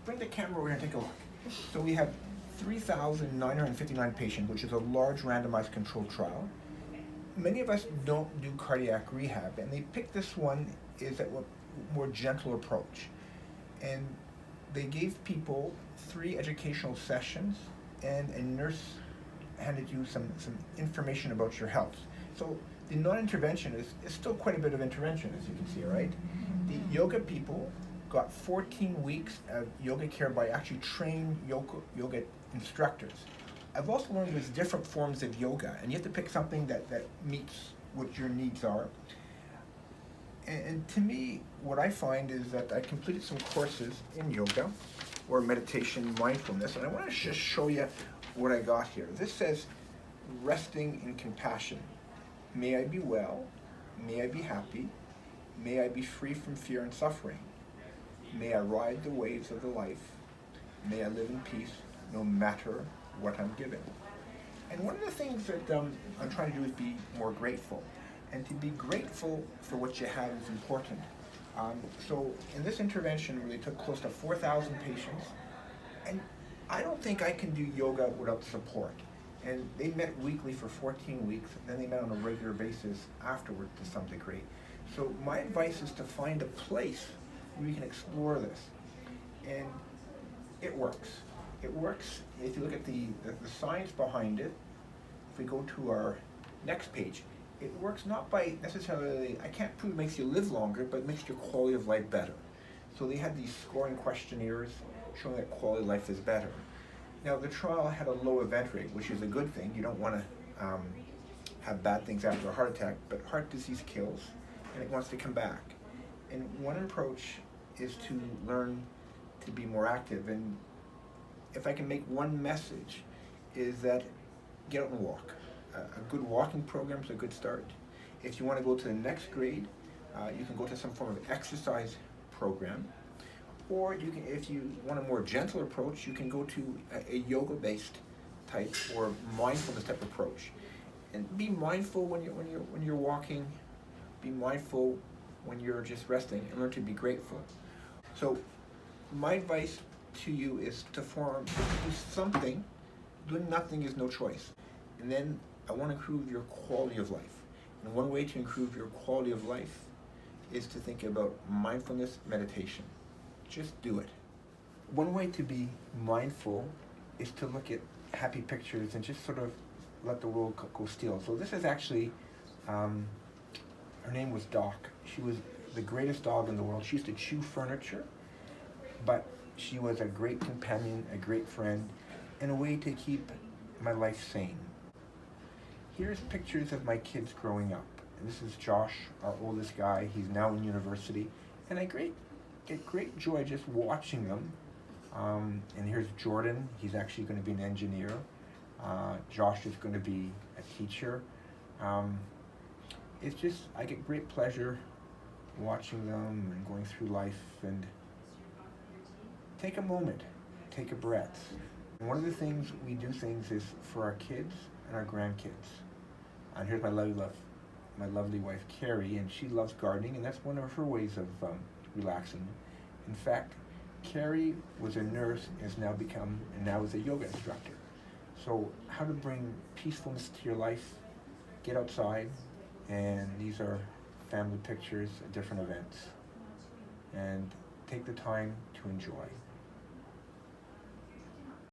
Bring the camera over here and take a look. So we have 3,959 patients, which is a large randomized controlled trial. Many of us don't do cardiac rehab, and they picked this one is a more gentle approach. And they gave people 3 educational sessions, and a nurse handed you some information about your health. So the non-intervention is still quite a bit of intervention, as you can see, right? The yoga people got 14 weeks of yoga care by actually trained yoga instructors. I've also learned there's different forms of yoga, and you have to pick something that meets what your needs are. And to me, what I find is that I completed some courses in yoga or meditation, mindfulness, and I want to just show you what I got here. This says, resting in compassion. May I be well, may I be happy, may I be free from fear and suffering. May I ride the waves of the life, may I live in peace no matter what I'm given. And one of the things that I'm trying to do is be more grateful. And to be grateful for what you have is important. So in this intervention, where they took close to 4,000 patients, and I don't think I can do yoga without support. And they met weekly for 14 weeks, and then they met on a regular basis afterward to some degree. So my advice is to find a place where you can explore this. And it works. It works if you look at the science behind it. If we go to our next page, it works not by necessarily, I can't prove it makes you live longer, but it makes your quality of life better. So they had these scoring questionnaires showing that quality of life is better. Now the trial had a low event rate, which is a good thing. You don't want to have bad things after a heart attack, but heart disease kills, and it wants to come back. And one approach is to learn to be more active. And if I can make one message, is that get out and walk. A good walking program is a good start. If you want to go to the next grade, you can go to some form of exercise program. Or you can, if you want a more gentle approach, you can go to a yoga-based type or mindfulness type approach. And be mindful when you're walking. Be mindful when you're just resting, and learn to be grateful. So my advice to you is to do something. Doing nothing is no choice. And then I want to improve your quality of life. And one way to improve your quality of life is to think about mindfulness meditation. Just do it. One way to be mindful is to look at happy pictures and just sort of let the world go still. So this is actually, her name was Doc. She was the greatest dog in the world. She used to chew furniture, but she was a great companion, a great friend, and a way to keep my life sane. Here's pictures of my kids growing up. And this is Josh, our oldest guy. He's now in university, and I get great joy just watching them. And here's Jordan. He's actually going to be an engineer. Josh is going to be a teacher. It's just, I get great pleasure watching them and going through life. And take a moment, take a breath. And one of the things we do things is for our kids and our grandkids. And here's my lovely wife Carrie, and she loves gardening, and that's one of her ways of relaxing. In fact, Carrie was a nurse, and now is a yoga instructor. So how to bring peacefulness to your life? Get outside, and these are family pictures at different events. And take the time to enjoy.